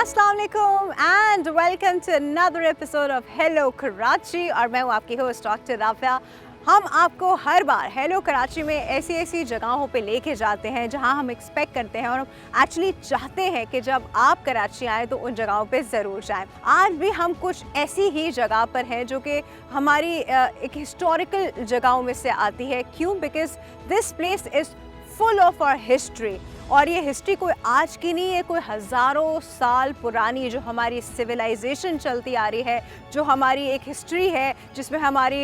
अस्सलाम वालेकुम and welcome to another episode of hello Karachi. और मैं हूँ आपकी होस्ट डॉक्टर राफिया। हम आपको हर बार हेलो कराची में ऐसी ऐसी जगहों पे लेके जाते हैं जहां हम एक्सपेक्ट करते हैं और हम एक्चुअली चाहते हैं कि जब आप कराची आएँ तो उन जगहों पे ज़रूर जाएं। आज भी हम कुछ ऐसी ही जगह पर हैं जो कि हमारी एक हिस्टोरिकल जगहों में से आती है। क्यों? Because this place is full of our history. और ये हिस्ट्री कोई आज की नहीं है, कोई हज़ारों साल पुरानी जो हमारी सिविलाइजेशन चलती आ रही है, जो हमारी एक हिस्ट्री है जिसमें हमारी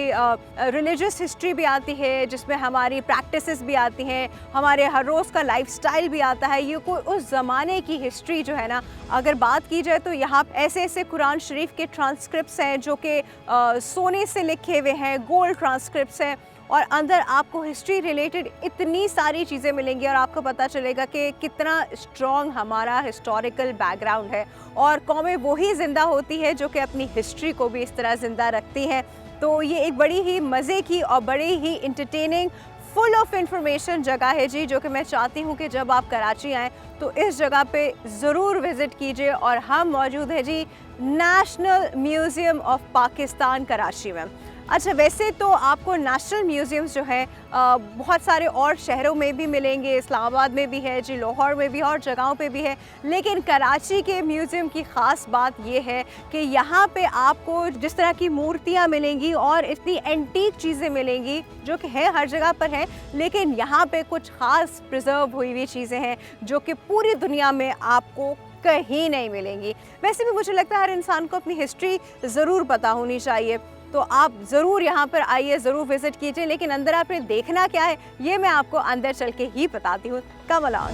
रिलीजियस हिस्ट्री भी आती है, जिसमें हमारी प्रैक्टिसेस भी आती हैं, हमारे हर रोज़ का लाइफस्टाइल भी आता है। ये कोई उस ज़माने की हिस्ट्री जो है ना, अगर बात की जाए तो यहाँ ऐसे ऐसे कुरान शरीफ के ट्रांसक्रिप्ट्स हैं जो कि सोने से लिखे हुए हैं, गोल्ड ट्रांसक्रिप्ट्स हैं, और अंदर आपको हिस्ट्री रिलेटेड इतनी सारी चीज़ें मिलेंगी और आपको पता चलेगा कि कितना स्ट्रॉन्ग हमारा हिस्टोरिकल बैकग्राउंड है। और कौमें वही ज़िंदा होती है जो कि अपनी हिस्ट्री को भी इस तरह ज़िंदा रखती हैं। तो ये एक बड़ी ही मज़े की और बड़ी ही इंटरटेनिंग फुल ऑफ इंफॉर्मेशन जगह है जी, जो कि मैं चाहती हूँ कि जब आप कराची आएँ तो इस जगह पे ज़रूर विज़िट कीजिए। और हम मौजूद है जी National Museum of Pakistan Karachi में। अच्छा, वैसे तो आपको नेशनल म्यूज़ियम्स जो है बहुत सारे और शहरों में भी मिलेंगे, इस्लामाबाद में भी है जी, लाहौर में भी और जगहों पे भी है, लेकिन कराची के म्यूज़ियम की ख़ास बात ये है कि यहाँ पे आपको जिस तरह की मूर्तियाँ मिलेंगी और इतनी एंटीक चीज़ें मिलेंगी जो कि है हर जगह पर है, लेकिन यहाँ पे कुछ ख़ास प्रिजर्व हुई हुई चीज़ें हैं जो कि पूरी दुनिया में आपको कहीं नहीं मिलेंगी। वैसे भी मुझे लगता है हर इंसान को अपनी हिस्ट्री ज़रूर पता होनी चाहिए, तो आप ज़रूर यहाँ पर आइए, ज़रूर विज़िट कीजिए। लेकिन अंदर आपने देखना क्या है ये मैं आपको अंदर चल के ही बताती हूँ। कम अलाउड।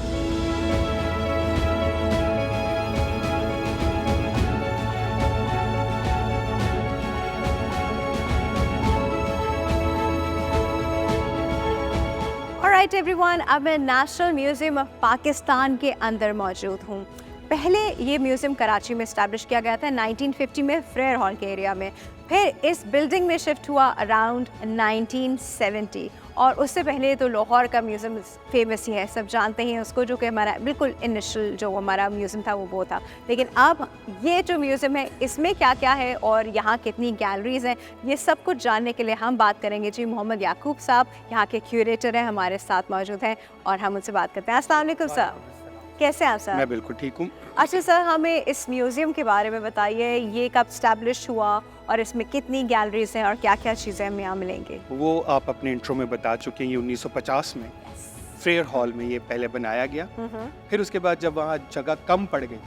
ऑलराइट एवरीवन, अब मैं नेशनल म्यूज़ियम ऑफ पाकिस्तान के अंदर मौजूद हूँ। पहले ये म्यूज़ियम कराची में इस्टेब्लिश किया गया था 1950 में फ्रेयर हॉल के एरिया में। फिर इस बिल्डिंग में शिफ्ट हुआ अराउंड 1970, और उससे पहले तो लाहौर का म्यूज़ियम फेमस ही है, सब जानते हैं उसको, जो कि हमारा बिल्कुल इनिशियल जो हमारा म्यूज़ियम था वो था। लेकिन अब ये जो म्यूज़ियम है इसमें क्या क्या है और यहाँ कितनी गैलरीज़ हैं, ये सब कुछ जानने के लिए हम बात करेंगे जी मोहम्मद याकूब साहब, यहाँ के क्यूरेटर हैं, हमारे साथ मौजूद हैं और हम उनसे बात करते हैं। अस्सलाम वालेकुम साहब, कैसे हैं आप सर? मैं बिल्कुल ठीक हूँ। अच्छा सर, हमें इस म्यूज़ियम के बारे में बताइए, ये कब स्टैब्लिश हुआ और इसमें कितनी गैलरीज हैं और क्या क्या चीज़ें हमें यहाँ मिलेंगी? वो आप अपने इंट्रो में बता चुके हैं, ये 1950 में फ्रेयर हॉल में ये पहले बनाया गया। फिर उसके बाद जब वहाँ जगह कम पड़ गई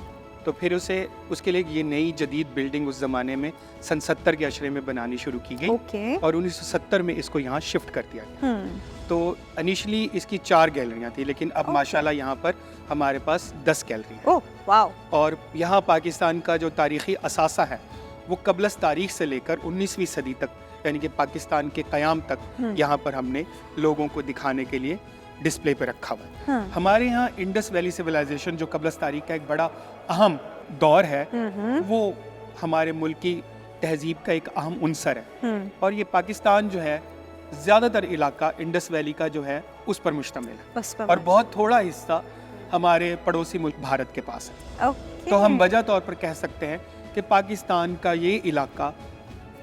तो फिर उसके लिए ये नई जदीद बिल्डिंग उस ज़माने में सन 70 के अशरे में बनानी शुरू की गई और 1970 में इसको यहाँ शिफ्ट कर दिया गया। तो इनिशियली इसकी 4 गैलरियाँ थी, लेकिन अब माशाल्लाह यहाँ पर हमारे पास 10 गैलरी है। Oh wow! और यहाँ पाकिस्तान का जो तारीख़ी असासा है वो कबलस तारीख से लेकर 19वीं सदी तक, यानी कि पाकिस्तान के क़याम तक यहाँ पर हमने लोगों को दिखाने के लिए डिस्प्ले पे रखा हुआ है। हमारे यहाँ इंडस वैली सिविलाइजेशन जो कबलस तारीख का एक बड़ा अहम दौर है, वो हमारे मुल्क की तहजीब का एक अहम उनसर है। और ये पाकिस्तान जो है ज़्यादातर इलाका इंडस वैली का जो है उस पर मुश्तमिल है और बहुत थोड़ा हिस्सा हमारे पड़ोसी मुल्क भारत के पास है। तो हम वजह तौर पर कह सकते हैं कि पाकिस्तान का ये इलाका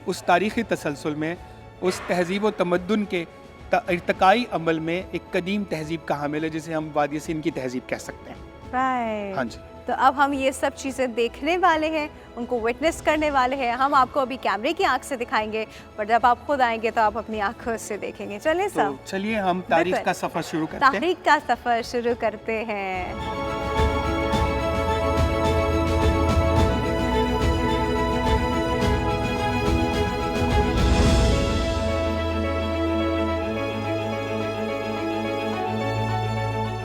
उस तारीख़ी तसलसल में, उस तहजीब व तमद्दुन के इर्तिकाई अमल में एक कदीम तहजीब का हामिल है, जिसे हम वादी सिंध की तहजीब कह सकते हैं। राइट। हाँ जी। तो अब हम ये सब चीज़ें देखने वाले हैं, उनको विटनेस करने वाले हैं। हम आपको अभी कैमरे की आंख से दिखाएंगे, पर जब आप खुद आएंगे तो आप अपनी आंखों से देखेंगे। चलिए तो चलिए हम तारीख का सफ़र शुरू करते हैं। तारीख का सफ़र शुरू करते हैं।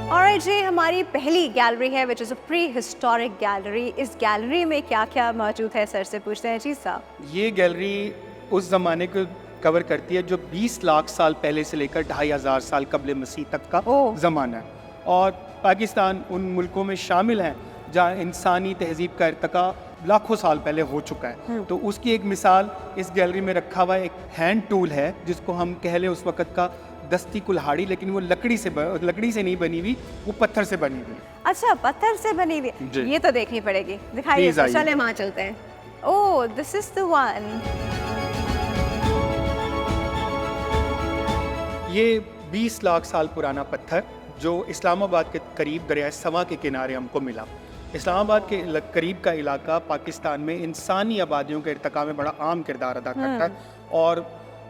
और जी हमारी पहली गैलरी है which is a pre historic gallery. इस गैलरी में क्या क्या मौजूद है, सर से पूछते हैं जी साहब। ये गैलरी उस ज़माने को कवर करती है जो 20 लाख साल पहले से लेकर 2500 साल कबल मसीह तक का ज़माना है। और पाकिस्तान उन मुल्कों में शामिल है जहाँ इंसानी तहजीब का इर्तिका लाखों साल पहले हो चुका है। तो उसकी एक मिसाल इस गैलरी में रखा हुआ एक हैंड टूल है, जिसको हम कह लें उस वक़्त का दस्ती कुल्हाड़ी, लेकिन वो लकड़ी से नहीं बनी हुई, वो पत्थर से बनी हुई। अच्छा, पत्थर से बनी हुई, ये तो देखनी पड़ेगी, दिखाइए। तो चले वहाँ चलते हैं। ओह, दिस इज द वन। ये 20 लाख साल पुराना पत्थर जो इस्लामाबाद के करीब दरिया सवा के किनारे हमको मिला। इस्लामाबाद के करीब का इलाका पाकिस्तान में इंसानी आबादियों के इर्तिका में बड़ा आम किरदार अदा करता है, और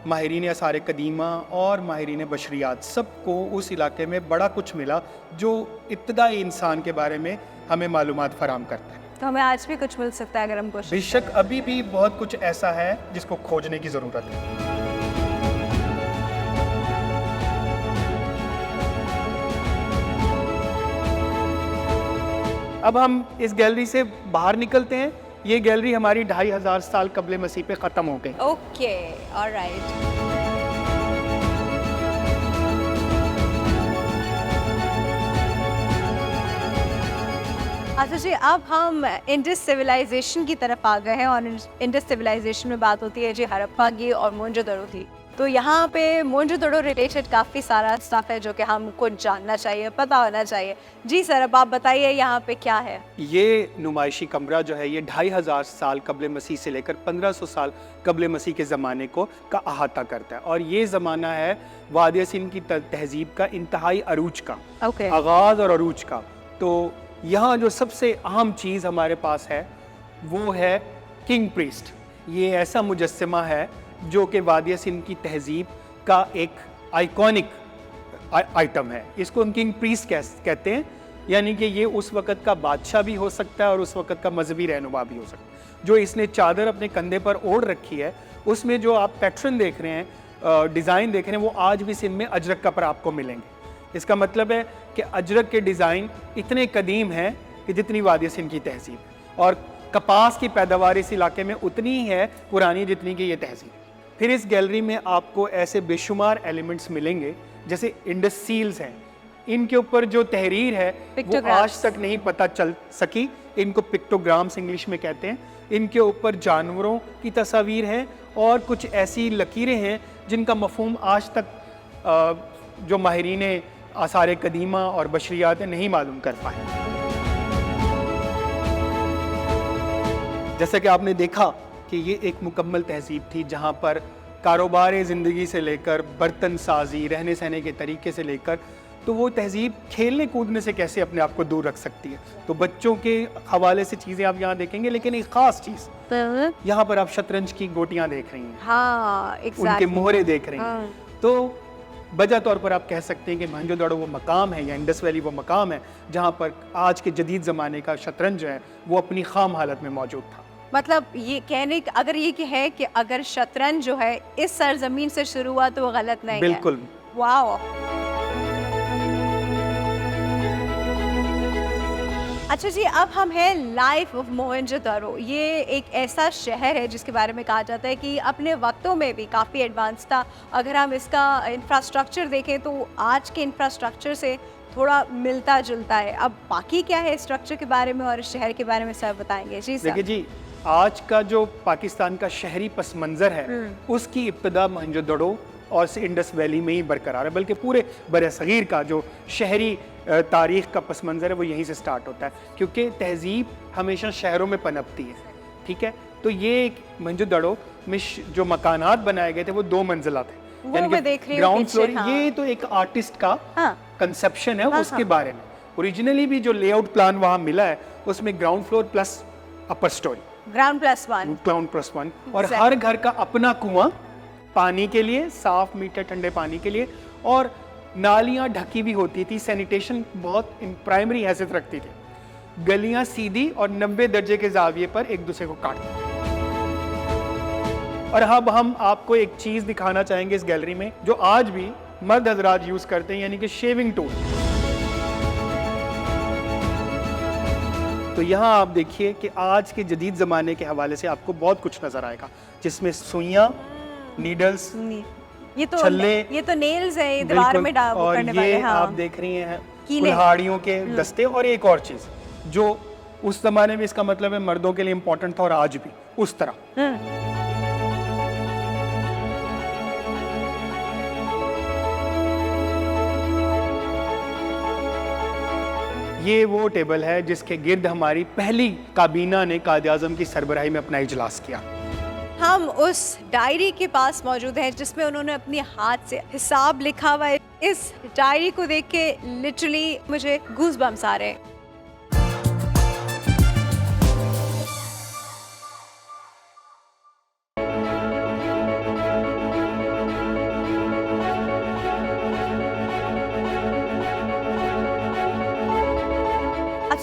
माहिरीन आसार कदीमा और माहिरीन बशरियात सबको उस इलाके में बड़ा कुछ मिला जो इब्तदाई इंसान के बारे में हमें मालूमात फराहम करता है। तो हमें आज भी कुछ मिल सकता है अगर हम कोशिश बेशक, अभी भी बहुत कुछ ऐसा है जिसको खोजने की ज़रूरत है। अब हम इस गैलरी से बाहर निकलते हैं। ये गैलरी हमारी 2500 साल कबले मसीह पे ख़त्म हो गई। Okay, alright. अच्छा जी, अब हम इंडस सिविलाइजेशन की तरफ आ गए हैं, और इंडस सिविलाइजेशन में बात होती है जी हड़प्पा की और मोहनजोदड़ो की। तो यहाँ पे मोहनजोदड़ो रिलेटेड काफ़ी सारा स्टफ है जो कि हमको जानना चाहिए, पता होना चाहिए। जी सर, अब आप बताइए यहाँ पे क्या है। ये नुमाइशी कमरा जो है ये 2500 साल कबले मसीह से लेकर 1500 साल कबले मसीह के ज़माने का अहाता करता है, और ये ज़माना है वादिया सिंध की तहजीब का इंतहाई अरूज का, आगाज़ और अरूज का। तो यहाँ जो सबसे अहम चीज़ हमारे पास है वो है किंग प्रीस्ट। ये ऐसा मुजस्समा है जो कि वादिया सिंध की तहजीब का एक आइकॉनिक आइटम है। इसको हम किंग प्रीस्ट कहते हैं, यानी कि ये उस वक़्त का बादशाह भी हो सकता है और उस वक़्त का मजहबी रहनुमा भी हो सकता है। जो इसने चादर अपने कंधे पर ओढ़ रखी है, उसमें जो आप पैटर्न देख रहे हैं, डिज़ाइन देख रहे हैं, वो आज भी सिंध में अजरक का पर आपको मिलेंगे। इसका मतलब है कि अजरक के डिज़ाइन इतने कदीम हैं कि जितनी वादिया सिंध की तहजीब है, और कपास की पैदावार इस इलाके में उतनी ही है पुरानी जितनी कि ये तहजीब। फिर इस गैलरी में आपको ऐसे बेशुमार एलिमेंट्स मिलेंगे जैसे इंडस सील्स हैं। इनके ऊपर जो तहरीर है वो आज तक नहीं पता चल सकी। इनको पिक्टोग्राम्स इंग्लिश में कहते हैं। इनके ऊपर जानवरों की तस्वीर है और कुछ ऐसी लकीरें हैं जिनका मफहूम आज तक जो माहिरीन आसार कदीमा और बशरियात नहीं मालूम कर पाए। जैसा कि आपने देखा कि ये एक मुकम्मल तहजीब थी जहाँ पर कारोबार ज़िंदगी से लेकर बर्तन साजी, रहने सहने के तरीके से लेकर, तो वो तहजीब खेलने कूदने से कैसे अपने आप को दूर रख सकती है। तो बच्चों के हवाले से चीज़ें आप यहाँ देखेंगे, लेकिन एक ख़ास चीज़ यहाँ पर आप शतरंज की गोटियाँ देख रही हैं। हाँ, उनके मोहरे देख रही हैं। तो बजा तौर पर आप कह सकते हैं कि मोहनजोदड़ो वो मकाम है या इंडस वैली वो मकाम है जहाँ पर आज के जदीद ज़माने का शतरंज है वो अपनी खाम हालत में मौजूद था। मतलब ये कहने अगर ये कि है कि अगर शतरंज जो है इस सरजमीन से शुरू हुआ तो वो गलत नहीं है। बिल्कुल। वाओ। अच्छा जी, अब हम हैं लाइफ ऑफ मोहनजोदड़ो। ये एक ऐसा शहर है जिसके बारे में कहा जाता है कि अपने वक्तों में भी काफ़ी एडवांस था। अगर हम इसका इंफ्रास्ट्रक्चर देखें तो आज के इंफ्रास्ट्रक्चर से थोड़ा मिलता जुलता है। अब बाकी क्या है स्ट्रक्चर के बारे में और शहर के बारे में सर बताएंगे। जी सर। देखिए जी, आज का जो पाकिस्तान का शहरी पस मंज़र है उसकी इब्तिदा मोहनजोदड़ो और इंडस वैली में ही बरकरार है, बल्कि पूरे बरसगीर का जो शहरी तारीख़ का पस मंज़र है वो यहीं से स्टार्ट होता है, क्योंकि तहजीब हमेशा शहरों में पनपती है। ठीक है, तो ये एक मोहनजोदड़ो में जो मकानात बनाए गए थे वो 2 मंजिला थे, ग्राउंड फ्लोर। ये तो एक आर्टिस्ट का कंसेप्शन है उसके बारे में। ओरिजिनली भी जो लेआउट प्लान वहाँ मिला है उसमें ग्राउंड फ्लोर प्लस अपर स्टोरी, ग्राउंड प्लस वन, और हर घर का अपना कुआं पानी के लिए, साफ मीठे ठंडे पानी के लिए, और नालियां ढकी भी होती थी। सैनिटेशन बहुत प्राइमरी हैसियत रखती थी। गलियां सीधी और 90 दर्जे के जाविये पर एक दूसरे को काटती। और अब हम आपको एक चीज दिखाना चाहेंगे इस गैलरी में जो आज भी मर्द हजरात यूज करते हैं, यानी कि शेविंग टूल। तो यहाँ आप देखिए कि आज के जदीद ज़माने के हवाले से आपको बहुत कुछ नज़र आएगा, जिसमें सुइयाँ, नीडल्स, छल्ले, ये तो नेल्स है, ये दीवार में और करने ये वाले, हाँ। आप देख रही हैं कुल्हाड़ियों के दस्ते। और एक और चीज़ जो उस जमाने में इसका मतलब है मर्दों के लिए इम्पोर्टेंट था और आज भी उस तरह। ये वो टेबल है जिसके गिर्द हमारी पहली काबीना ने कायद-ए-आज़म की सरबराही में अपना इजलास किया। हम उस डायरी के पास मौजूद हैं जिसमें उन्होंने अपने हाथ से हिसाब लिखा हुआ है। इस डायरी को देख के लिटरली मुझे गूज़बम्स आ रहे हैं।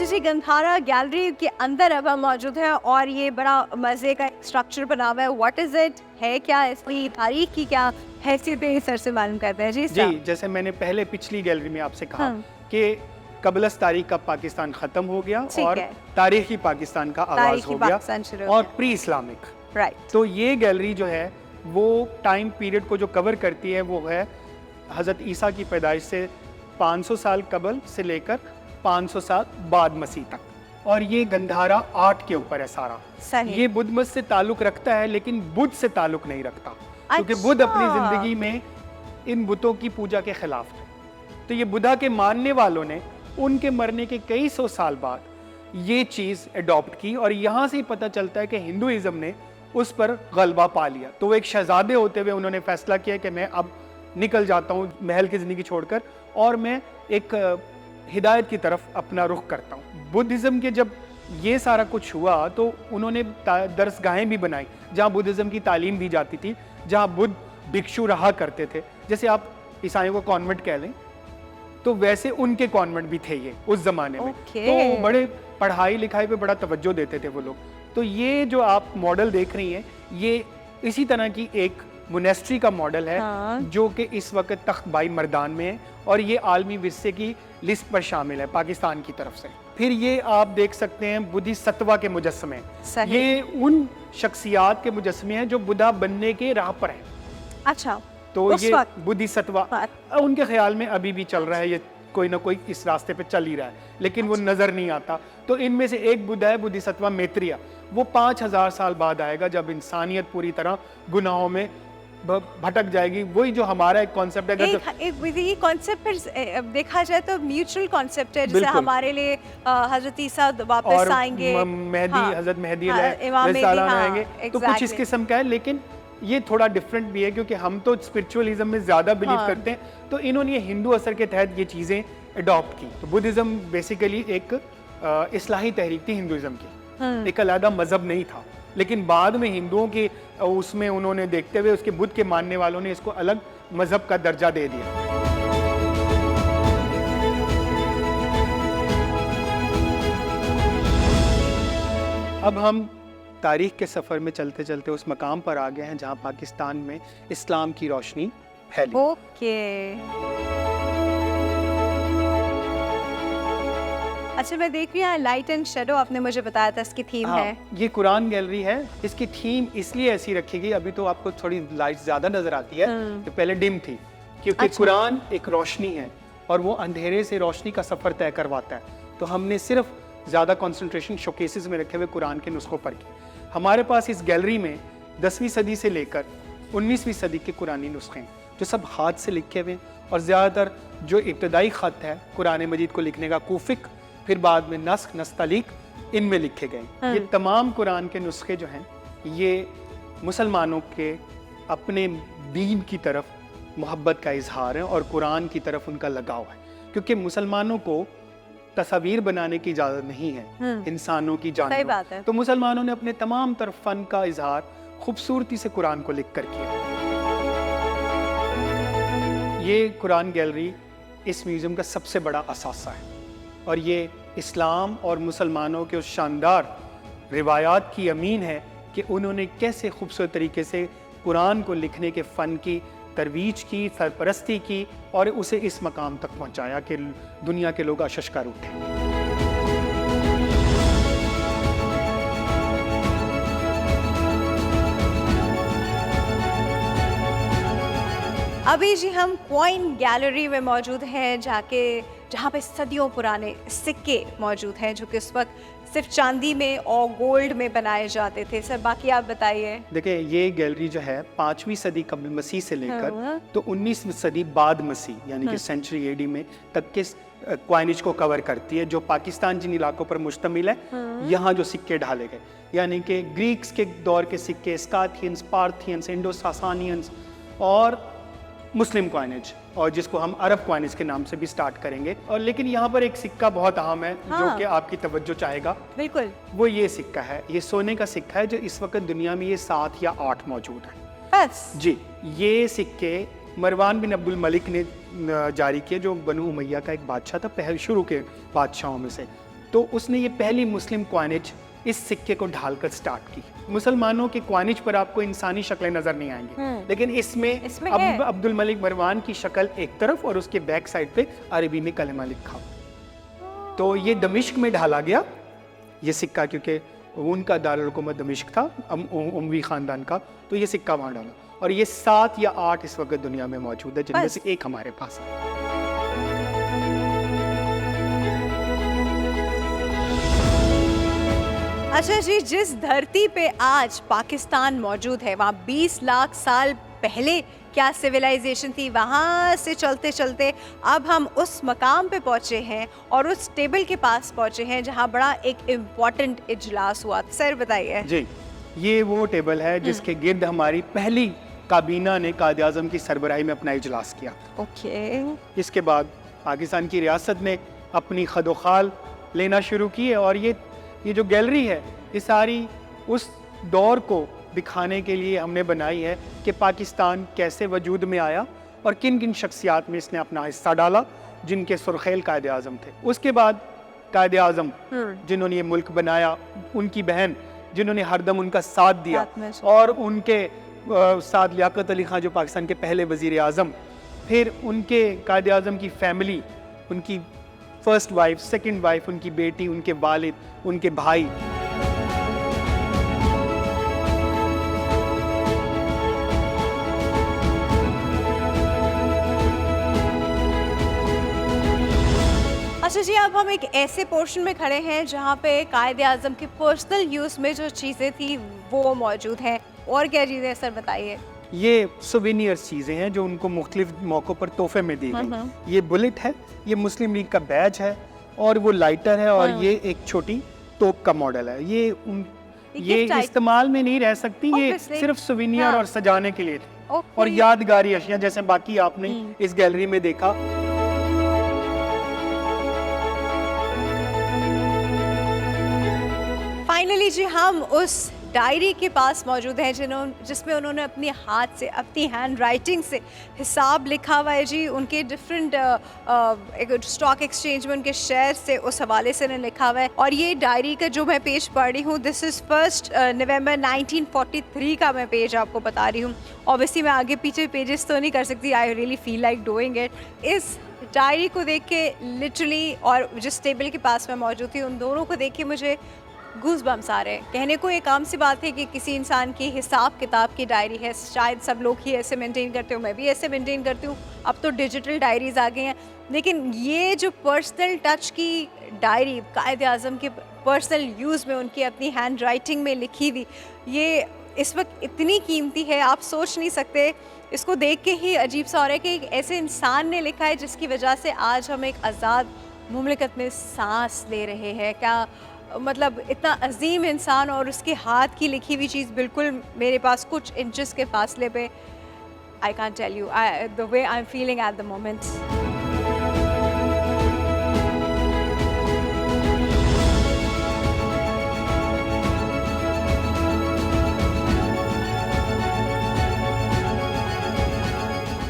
जी गंधारा गैलरी के अंदर अब हम मौजूद हैं और ये बड़ा मज़े का स्ट्रक्चर बना हुआ है। व्हाट इज़ इट, है क्या, इसकी तारीख की क्या हैसियत है, सर से मालूम करते हैं। जी जैसे मैंने पहले पिछली गैलरी में आपसे कहा कि कबलस तारीख का पाकिस्तान ख़त्म हो गया और तारीखी पाकिस्तान का आगाज़ हो गया और प्री इस्लामिक। राइट। तो ये गैलरी जो है वो टाइम पीरियड को जो कवर करती है वो है हज़रत ईसा की पैदाइश से 500 साल कबल से लेकर 500 साल बाद मसीह तक। और ये गंधारा आर्ट के ऊपर है सारा। ये बुद्ध मत से ताल्लुक रखता है लेकिन बुद्ध से ताल्लुक नहीं रखता। क्योंकि बुद्ध अपनी जिंदगी में इन बुतों की पूजा के खिलाफ थे। तो ये बुद्धा के मानने वालों ने उनके मरने के कई सौ साल बाद ये चीज़ अडॉप्ट की और यहाँ से ही पता चलता है कि हिंदुइज्म ने उस पर गलबा पा लिया। तो वो एक शहजादे होते हुए उन्होंने फैसला किया कि मैं अब निकल जाता हूँ महल की ज़िंदगी छोड़कर और मैं एक हिदायत की तरफ अपना रुख करता हूँ। बुद्धिज़्म के जब ये सारा कुछ हुआ तो उन्होंने दरसगाहें भी बनाई जहाँ बुद्धिज़्म की तालीम दी जाती थी, जहाँ बुद्ध भिक्षु रहा करते थे। जैसे आप ईसाइयों को कॉन्वेंट कह लें तो वैसे उनके कॉन्वेंट भी थे ये उस ज़माने में। तो बड़े पढ़ाई लिखाई पे बड़ा तवज्जो देते थे वो लोग। तो ये जो आप मॉडल देख रही हैं ये इसी तरह की एक मोनेस्ट्री का मॉडल है। जो कि इस वक्त तख्त बाई मर्दान में है और ये आलमी विरसे की लिस्ट पर शामिल है पाकिस्तान की तरफ से। फिर ये आप देख सकते हैं बुद्धिसत्वा के मुजस्समे। ये उन शख्सियात के मुजस्समे हैं जो बुद्धा बनने के राह पर हैं। अच्छा, तो ये बुद्धिसत्वा उनके ख्याल में अभी भी चल रहा है, ये कोई ना कोई इस रास्ते पे चल ही रहा है लेकिन वो नजर नहीं आता। तो इनमें से एक बुद्ध है बुद्धिसत्वा मैत्रेय। वो 5000 साल बाद आएगा जब इंसानियत पूरी तरह गुनाहों में भटक जाएगी। वही जो हमारा एक कॉन्सेप्ट है। ये कॉन्सेप्ट फिर देखा जाए तो म्यूचुअल कॉन्सेप्ट है। जैसे हमारे लिए हजरत ईसा वापस आएंगे, हजरत मेहदी आएंगे, तो कुछ इस किस्म का है। लेकिन ये थोड़ा डिफरेंट भी है क्योंकि हम तो स्पिरिचुअलिज्म में ज्यादा बिलीव करते हैं। तो इन्होंने ये हिंदू असर के तहत ये चीजें अडॉप्ट की। तो बुद्धिज्म बेसिकली एक इस्लाही तहरीक थी हिंदुइज्म की, एक अलग मजहब नहीं था। लेकिन बाद में हिंदुओं के उसमें उन्होंने देखते हुए उसके बुद्ध के मानने वालों ने इसको अलग मजहब का दर्जा दे दिया। अब हम तारीख के सफर में चलते चलते उस मकाम पर आ गए हैं जहां पाकिस्तान में इस्लाम की रोशनी फैली। अच्छा, मैं देख रही हूँ लाइट एंड शेडो, आपने मुझे बताया था इसकी थीम है। ये कुरान गैलरी है। इसकी थीम इसलिए ऐसी रखी गई, अभी तो आपको थोड़ी लाइट ज्यादा नजर आती है, तो पहले डिम थी क्योंकि कुरान एक रोशनी है और वो अंधेरे से रोशनी का सफर तय करवाता है। तो हमने सिर्फ ज्यादा कंसंट्रेशन शोकेसेस में रखे हुए कुरान के नुस्खों पर की। हमारे पास इस गैलरी में 10वीं सदी से लेकर 19वीं सदी के कुरानी नुस्खे हैं जो सब हाथ से लिखे हुए हैं और ज़्यादातर जो इब्तदाई ख़त है कुरान मजीद को लिखने का कूफिक, फिर बाद में नस्ख नस्तलीक, इनमें लिखे गए। ये तमाम कुरान के नुस्खे जो हैं ये मुसलमानों के अपने दीन की तरफ मोहब्बत का इजहार है और कुरान की तरफ उनका लगाव है। क्योंकि मुसलमानों को तस्वीर बनाने की इजाज़त नहीं है इंसानों की जान। सही बात है। तो मुसलमानों ने अपने तमाम तरफ फ़न का इजहार खूबसूरती से कुरान को लिख कर किया। ये कुरान गैलरी इस म्यूज़ियम का सबसे बड़ा असासा है और ये इस्लाम और मुसलमानों के उस शानदार रिवायात की अमीन है कि उन्होंने कैसे खूबसूरत तरीके से कुरान को लिखने के फ़न की तरवीज की, सरपरस्ती की और उसे इस मकाम तक पहुंचाया कि दुनिया के लोग अशशकार उठे। अभी जी हम कॉइन गैलरी में मौजूद हैं जहाँ पे सदियों पुराने सिक्के मौजूद हैं जो कि इस वक्त सिर्फ चांदी में और गोल्ड में बनाए जाते थे। सर बाकी आप बताइए। देखिए ये गैलरी जो है 5वीं सदी कब्ल मसीह से लेकर तो 19वीं सदी बाद मसीह यानी कि सेंचुरी एडी में तक के क्वाइनेज को कवर करती है, जो पाकिस्तान जिन इलाकों पर मुश्तमिल है। यहाँ जो सिक्के ढाले गए यानी कि ग्रीक्स के दौर के सिक्के, स्काथियंस, पार्थियंस, इंडो सासानियंस और मुस्लिम क्वाइनेज, और जिसको हम अरब क्वाइनेज के नाम से भी स्टार्ट करेंगे। और लेकिन यहाँ पर एक सिक्का बहुत अहम है जो कि आपकी तवज्जो चाहेगा। बिल्कुल। वो ये सिक्का है, ये सोने का सिक्का है जो इस वक्त दुनिया में ये 7 या 8 मौजूद है बस जी। ये सिक्के मरवान बिन अब्दुल मलिक ने जारी किए, जो बनु उमैया का एक बादशाह था, पहले शुरू के बादशाहों में से। तो उसने ये पहली मुस्लिम क्वाइनेज इस सिक्के को ढालकर स्टार्ट की। मुसलमानों के क्वाइनेज पर आपको इंसानी शक्लें नजर नहीं आएंगी, लेकिन इसमें अब्दुल मलिक मरवान की शक्ल एक तरफ और उसके बैक साइड पे अरबी में कलमा लिखा। तो ये दमिश्क में ढाला गया ये सिक्का, क्योंकि उनका दारुल हुकूमत दमिश्क था, उमवी खानदान का, तो ये सिक्का वहाँ डाला। और ये 7 या 8 इस वक्त दुनिया में मौजूद है, जिनमें से एक हमारे पास है। अच्छा जी, जिस धरती पे आज पाकिस्तान मौजूद है वहाँ 20 लाख साल पहले क्या सिविलाइजेशन थी, वहाँ से चलते चलते अब हम उस मकाम पे पहुँचे हैं और उस टेबल के पास पहुँचे हैं जहाँ बड़ा एक इम्पॉर्टेंट इजलास हुआ। सर बताइए। जी, ये वो टेबल है जिसके गिर्द हमारी पहली काबीना ने कायद आज़म की सरबराही में अपना इजलास किया। ओके। इसके बाद पाकिस्तान की रियासत ने अपनी खदोखाल लेना शुरू की है, और ये जो गैलरी है ये सारी उस दौर को दिखाने के लिए हमने बनाई है कि पाकिस्तान कैसे वजूद में आया और किन किन शख्सियात में इसने अपना हिस्सा डाला, जिनके सुरखेल कायद आज़म थे। उसके बाद कायद आज़म जिन्होंने ये मुल्क बनाया, उनकी बहन जिन्होंने हरदम उनका साथ दिया, और उनके साथ लियाकत अली खान जो पाकिस्तान के पहले वज़ीर आज़म, फिर उनके कायद आज़म की फैमिली, उनकी फर्स्ट वाइफ, सेकंड वाइफ, उनकी बेटी, उनके वालिद, उनके भाई। अच्छा जी, अब हम एक ऐसे पोर्शन में खड़े हैं जहाँ पे कायद आज़म के पर्सनल यूज़ में जो चीज़ें थी वो मौजूद हैं। और क्या चीज़ें सर बताइए। ये सोवेनियर्स चीज़ें हैं जो उनको मुख्तलिफ मौक़ों पर तोहफे में दी गई। ये बुलेट है, ये मुस्लिम लीग का बैज है, और वो लाइटर है, और ये एक छोटी तोप का मॉडल है। ये इस्तेमाल में नहीं रह सकती, ये सिर्फ सोवेनियर और सजाने के लिए थी, और यादगारी अशिया जैसे बाकी आपने इस गैलरी में देखा। फाइनली जी, हम उस डायरी के पास मौजूद हैं जिसमें उन्होंने अपने हाथ से, अपनी हैंड राइटिंग से हिसाब लिखा हुआ है जी। उनके डिफरेंट स्टॉक एक्सचेंज में उनके शेयर से उस हवाले से उन्होंने लिखा हुआ है। और ये डायरी का जो मैं पेज पढ़ रही हूँ, दिस इज़ 1 नवंबर 1943 का मैं पेज आपको बता रही हूँ। ऑब्वियसली मैं आगे पीछे पेजेस तो नहीं कर सकती, I really feel like doing it. इस डायरी को देख के लिटरली, और जिस टेबल के पास मैं मौजूद थी, उन दोनों को देख के मुझे गूज़ बम्स आ रहे हैं। कहने को एक आम सी बात है कि किसी इंसान की हिसाब किताब की डायरी है, शायद सब लोग ही ऐसे मेंटेन करते हो, मैं भी ऐसे मेंटेन करती हूँ। अब तो डिजिटल डायरीज आ गई हैं, लेकिन ये जो पर्सनल टच की डायरी कायद आज़म के पर्सनल यूज़ में उनकी अपनी हैंड राइटिंग में लिखी हुई, ये इस वक्त इतनी कीमती है, आप सोच नहीं सकते। इसको देख के ही अजीब सा हो रहा है कि एक ऐसे इंसान ने लिखा है जिसकी वजह से आज हम एक आज़ाद मुमलिकत में सांस ले रहे हैं। क्या मतलब इतना अजीम इंसान और उसके हाथ की लिखी हुई चीज़ बिल्कुल मेरे पास कुछ इंचेस के फासले पे। I can't tell you the way I am feeling at the moment.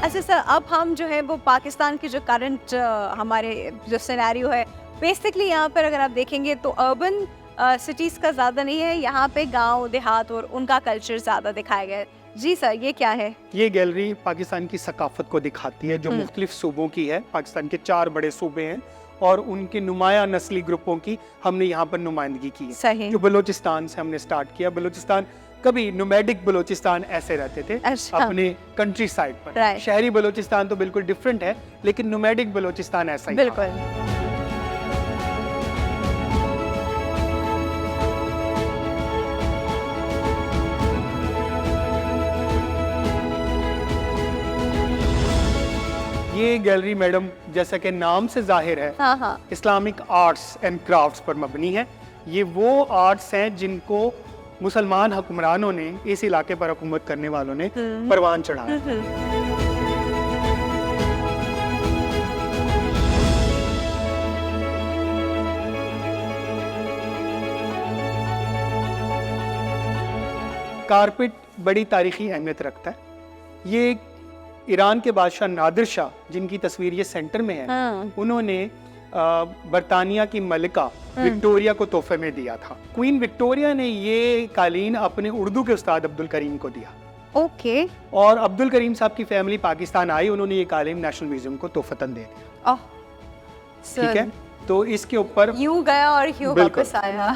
अच्छा सर, अब हम जो है वो पाकिस्तान की जो करंट हमारे जो सिनेरियो है, बेसिकली यहाँ पर अगर आप देखेंगे तो अर्बन सिटीज़ का ज़्यादा नहीं है, यहाँ पे गांव देहात और उनका कल्चर ज़्यादा दिखाया गया है। जी सर, ये क्या है? ये गैलरी पाकिस्तान की सकाफत को दिखाती है जो मुख्तलिफ सूबों की है। पाकिस्तान के 4 बड़े सूबे हैं और उनके नुमाया नस्ली ग्रुपों की हमने यहाँ पर नुमाइंदगी की है। सही। जो बलोचिस्तान से हमने स्टार्ट किया। बलोचिस्तान कभी नोमैडिक बलोचिस्तान ऐसे रहते थे अपने कंट्री साइड पर। शहरी बलोचिस्तान तो बिल्कुल डिफरेंट है, लेकिन नोमैडिक बलोचिस्तान ऐसा ही बिल्कुल। ये गैलरी मैडम जैसा कि नाम से जाहिर है हाँ हाँ इस्लामिक आर्ट्स एंड क्राफ्ट्स पर मबनी है। ये वो आर्ट्स हैं जिनको मुसलमान हुक्मरानों ने, इस इलाके पर हुकूमत करने वालों ने परवान चढ़ाया। कारपेट बड़ी तारीखी अहमियत रखता है। ये ईरान के बादशाह नादिर शाह, जिनकी तस्वीर ये सेंटर में है, हाँ। उन्होंने बरतानिया की मलिका विक्टोरिया को तोहफे में दिया था। क्वीन विक्टोरिया ने ये कालीन अपने उर्दू के उस्ताद अब्दुल करीम को दिया। ओके। और अब्दुल करीम साहब की फैमिली पाकिस्तान आई, उन्होंने ये कालीन नेशनल म्यूजियम को तोहफतन दे दिया। ठीक है, तो इसके ऊपर यूं गया और यूं वापस आया।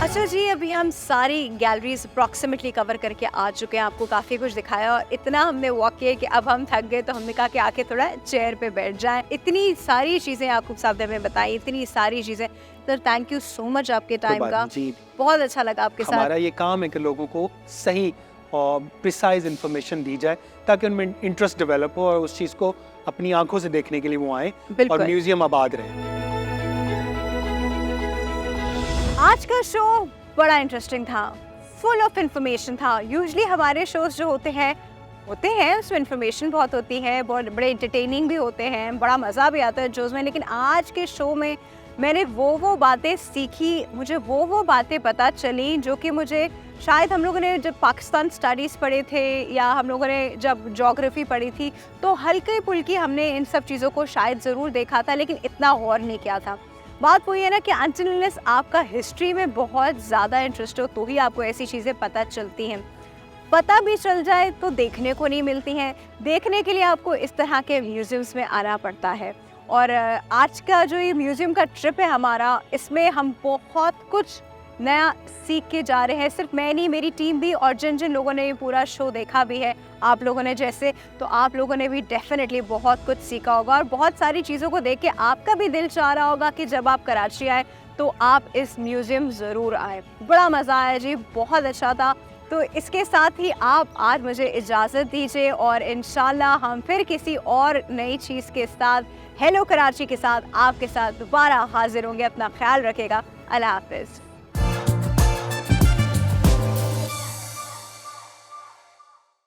अच्छा जी, अभी हम सारी गैलरीज अप्रॉक्सीमेटली कवर करके आ चुके हैं, आपको काफ़ी कुछ दिखाया और इतना हमने वॉक किया कि अब हम थक गए, तो हमने कहा कि आके थोड़ा चेयर पे बैठ जाएं। इतनी सारी चीज़ें आपको साहब ने बताई, इतनी सारी चीज़ें। Sir thank you so much आपके टाइम का, बहुत अच्छा लगा आपके साथ। हमारा ये काम है कि लोगों को सही और प्रिसाइज इंफॉर्मेशन दी जाए ताकि उनमें इंटरेस्ट डेवलप हो और उस चीज़ को अपनी आंखों से देखने के लिए वो आए और म्यूजियम आबाद रहे। आज का शो बड़ा इंटरेस्टिंग था, फुल ऑफ इंफॉर्मेशन था। यूजुअली हमारे शोज जो होते हैं उसमें इंफॉर्मेशन बहुत होती है, बहुत बड़े एंटरटेनिंग भी होते हैं, बड़ा मज़ा भी आता है शोज़ में। लेकिन आज के शो में मैंने वो बातें सीखी, मुझे वो बातें पता चली जो कि मुझे शायद हम लोगों ने जब पाकिस्तान स्टडीज़ पढ़े थे या हम लोगों ने जब ज्योग्राफी पढ़ी थी तो हल्के फुल्की हमने इन सब चीज़ों को शायद ज़रूर देखा था, लेकिन इतना गौर नहीं किया था। बात वही है ना कि अनटिल अनलेस आपका हिस्ट्री में बहुत ज़्यादा इंटरेस्ट हो तो ही आपको ऐसी चीज़ें पता चलती हैं। पता भी चल जाए तो देखने को नहीं मिलती हैं, देखने के लिए आपको इस तरह के म्यूज़ियम्स में आना पड़ता है। और आज का जो ये म्यूज़ियम का ट्रिप है हमारा, इसमें हम बहुत कुछ नया सीख के जा रहे हैं। सिर्फ मैं नहीं, मेरी टीम भी, और जिन जिन लोगों ने ये पूरा शो देखा भी है, आप लोगों ने जैसे, तो आप लोगों ने भी डेफिनेटली बहुत कुछ सीखा होगा और बहुत सारी चीज़ों को देख के आपका भी दिल चाह रहा होगा कि जब आप कराची आए तो आप इस म्यूज़ियम ज़रूर आए। बड़ा मज़ा आया जी, बहुत अच्छा था। तो इसके साथ ही आप आज मुझे इजाज़त दीजिए और इंशाल्लाह हम फिर किसी और नई चीज़ के साथ, हेलो कराची के साथ आपके साथ दोबारा हाजिर होंगे। अपना ख्याल रखेगा। अल्लाह हाफ़िज़।